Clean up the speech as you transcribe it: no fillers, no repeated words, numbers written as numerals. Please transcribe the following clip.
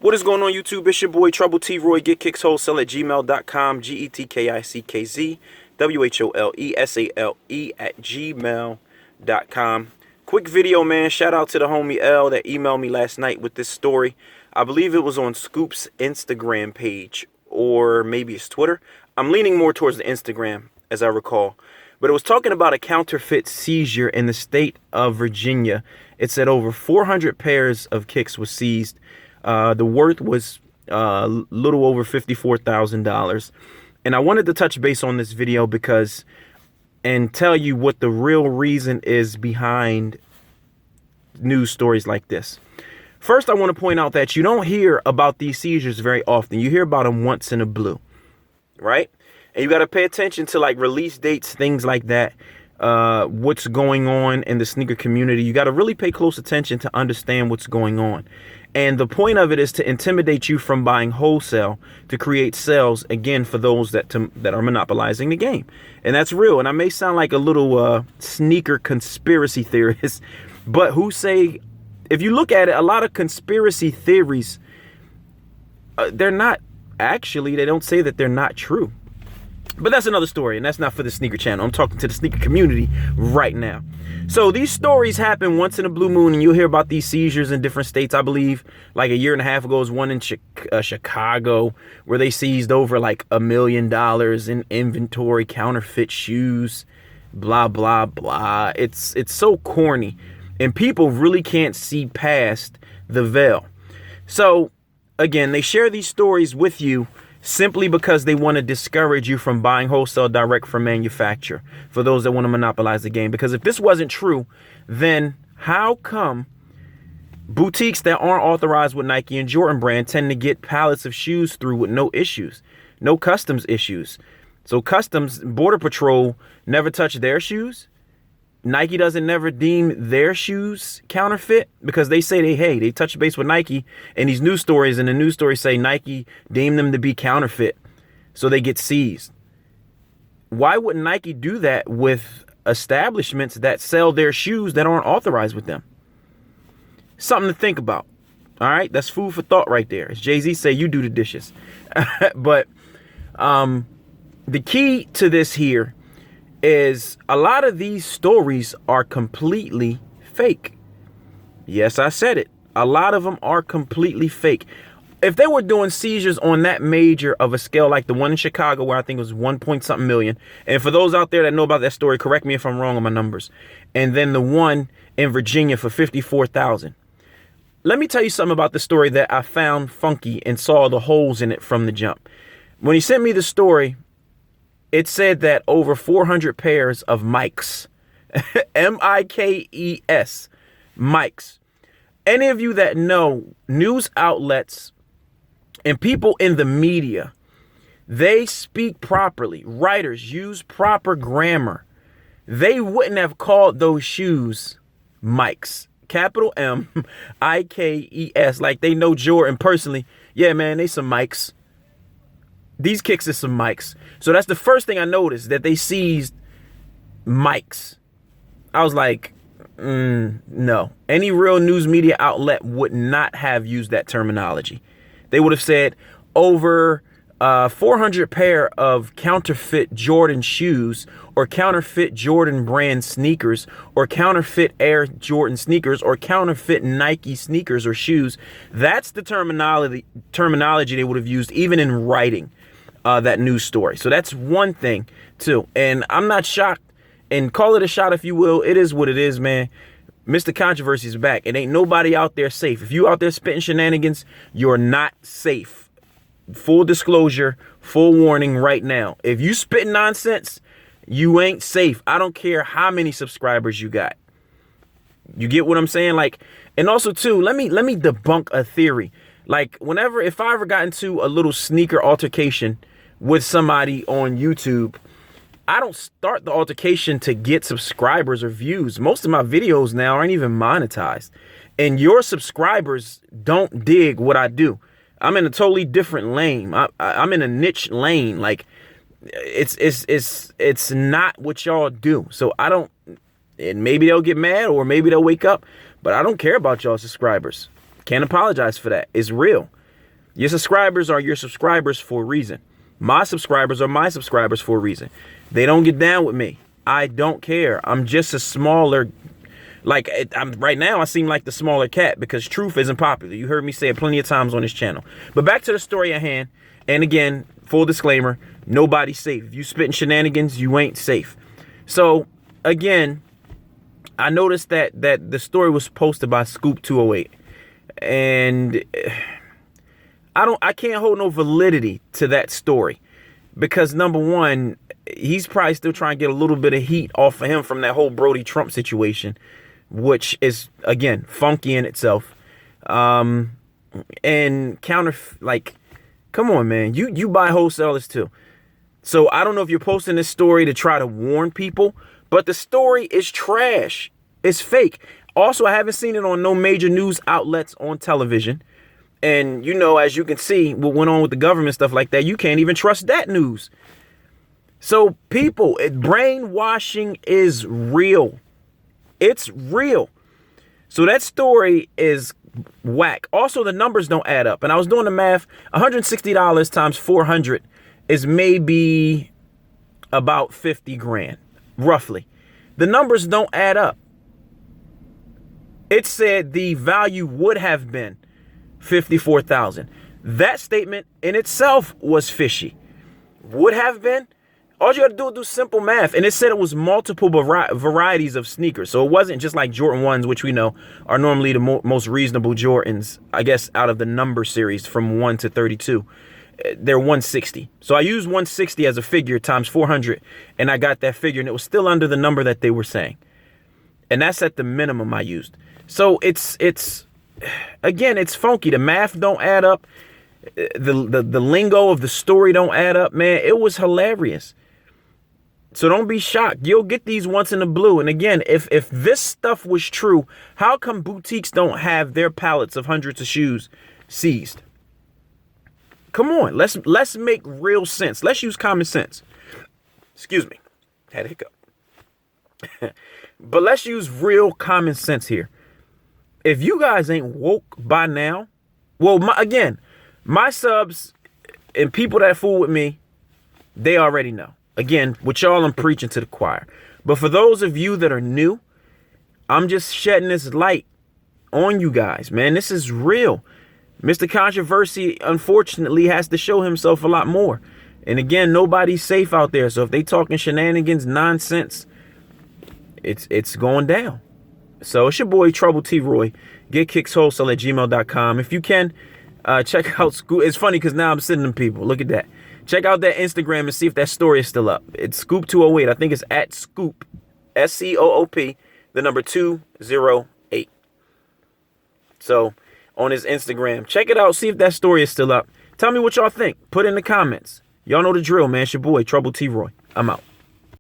What is going on, YouTube? It's your boy Trouble T Roy. Get kicks wholesale at gmail.com. GETKICKZ WHOLESALE at gmail.com. Quick video, man. Shout out to the homie L that emailed me last night with this story. I believe it was on Scoop's Instagram page, or maybe it's Twitter. I'm leaning more towards the Instagram, as I recall. But it was talking about a counterfeit seizure in the state of Virginia. It said over 400 pairs of kicks was seized. The worth was a little over $54,000. And I wanted to touch base on this video and tell you what the real reason is behind news stories like this. First, I want to point out that you don't hear about these seizures very often. You hear about them once in a blue, right? And you got to pay attention to like release dates, things like that. What's going on in the sneaker community. You got to really pay close attention to understand what's going on. And the point of it is to intimidate you from buying wholesale to create sales, again, for those that are monopolizing the game. And that's real. And I may sound like a little sneaker conspiracy theorist, but if you look at it, a lot of conspiracy theories, they don't say that they're not true. But that's another story, and that's not for the sneaker channel. I'm talking to the sneaker community right now. So these stories happen once in a blue moon, and you'll hear about these seizures in different states. I believe like a year and a half ago was one in Chicago where they seized over like $1 million in inventory, counterfeit shoes, blah, blah, blah. It's so corny, and people really can't see past the veil. So again, they share these stories with you simply because they want to discourage you from buying wholesale direct from manufacturer, for those that want to monopolize the game. Because if this wasn't true, then how come boutiques that aren't authorized with Nike and Jordan brand tend to get pallets of shoes through with no issues, no customs issues? So customs, Border Patrol never touch their shoes. Nike doesn't never deem their shoes counterfeit because they say they touch base with Nike, and these news stories and the news stories say Nike deemed them to be counterfeit, so they get seized. Why wouldn't Nike do that with establishments that sell their shoes that aren't authorized with them? Something to think about. All right, that's food for thought right there. As Jay-Z say, you do the dishes. But the key to this here is a lot of these stories are completely fake. Yes, I said it. A lot of them are completely fake. If they were doing seizures on that major of a scale like the one in Chicago, where I think it was 1 point something million, and for those out there that know about that story, correct me if I'm wrong on my numbers, and then the one in Virginia for 54,000. Let me tell you something about the story that I found funky and saw the holes in it from the jump. When he sent me the story, it said that over 400 pairs of mics, M-I-K-E-S, mics. Any of you that know news outlets and people in the media, they speak properly. Writers use proper grammar. They wouldn't have called those shoes mics. Capital M-I-K-E-S, like they know Jordan personally. Yeah, man, they some mics. These kicks are some mics. So that's the first thing I noticed, that they seized mics. I was like, no. Any real news media outlet would not have used that terminology. They would have said over 400 pair of counterfeit Jordan shoes, or counterfeit Jordan brand sneakers, or counterfeit Air Jordan sneakers, or counterfeit Nike sneakers or shoes. That's the terminology they would have used even in writing that news story. So that's one thing too. And I'm not shocked, and call it a shot if you will. It is what it is, man. Mr. Controversy is back. It ain't nobody out there safe. If you out there spitting shenanigans, you're not safe. Full disclosure, full warning right now. If you spitting nonsense, you ain't safe. I don't care how many subscribers you got. You get what I'm saying? Like, and also too, let me debunk a theory. Like, if I ever got into a little sneaker altercation with somebody on YouTube, I don't start the altercation to get subscribers or views. Most of my videos now aren't even monetized, and your subscribers don't dig what I do. I'm in a totally different lane. I'm in a niche lane. Like, it's not what y'all do. So I don't, and maybe they'll get mad or maybe they'll wake up, but I don't care about y'all subscribers. Can't apologize for that. It's real. Your subscribers are your subscribers for a reason. My subscribers are my subscribers for a reason. They don't get down with me. I don't care. I'm just a smaller, like, right now I seem like the smaller cat because truth isn't popular. You heard me say it plenty of times on this channel. But back to the story at hand. And again, full disclaimer, nobody's safe. If you spitting shenanigans, you ain't safe. So again, I noticed that the story was posted by Scoop 208, and I can't hold no validity to that story because, number one, he's probably still trying to get a little bit of heat off of him from that whole Brody Trump situation, which is, again, funky in itself. And like, come on, man, you buy wholesalers too. So I don't know if you're posting this story to try to warn people, but the story is trash. It's fake. Also, I haven't seen it on no major news outlets on television. And, you know, as you can see, what went on with the government, stuff like that, you can't even trust that news. So people, brainwashing is real. It's real. So that story is whack. Also, the numbers don't add up. And I was doing the math. $160 times 400 is maybe about 50 grand, roughly. The numbers don't add up. It said the value would have been $54,000. That statement in itself was fishy. Would have been. All you got to do is do simple math. And it said it was multiple varieties of sneakers. So it wasn't just like Jordan 1s, which we know are normally the most reasonable Jordans, I guess, out of the number series from 1 to 32. They're 160. So I used 160 as a figure times 400, and I got that figure, and it was still under the number that they were saying. And that's at the minimum I used. So it's again, it's funky. The math don't add up. The lingo of the story don't add up, man. It was hilarious. So don't be shocked. You'll get these once in a blue. And again, if this stuff was true, how come boutiques don't have their pallets of hundreds of shoes seized? Come on, let's make real sense. Let's use common sense. Excuse me, had a hiccup. But let's use real common sense here. If you guys ain't woke by now, well, my subs and people that fool with me, they already know. Again, with y'all, I'm preaching to the choir. But for those of you that are new, I'm just shedding this light on you guys, man. This is real. Mr. Controversy, unfortunately, has to show himself a lot more. And again, nobody's safe out there. So if they talking shenanigans, nonsense, it's going down. So it's your boy, Trouble T. Roy. GetKicksWholesale@gmail.com. If you can, check out Scoop. It's funny because now I'm sending them people. Look at that. Check out that Instagram and see if that story is still up. It's Scoop 208. I think it's at Scoop, SCOOP, the number 208. So on his Instagram, check it out. See if that story is still up. Tell me what y'all think. Put in the comments. Y'all know the drill, man. It's your boy, Trouble T. Roy. I'm out.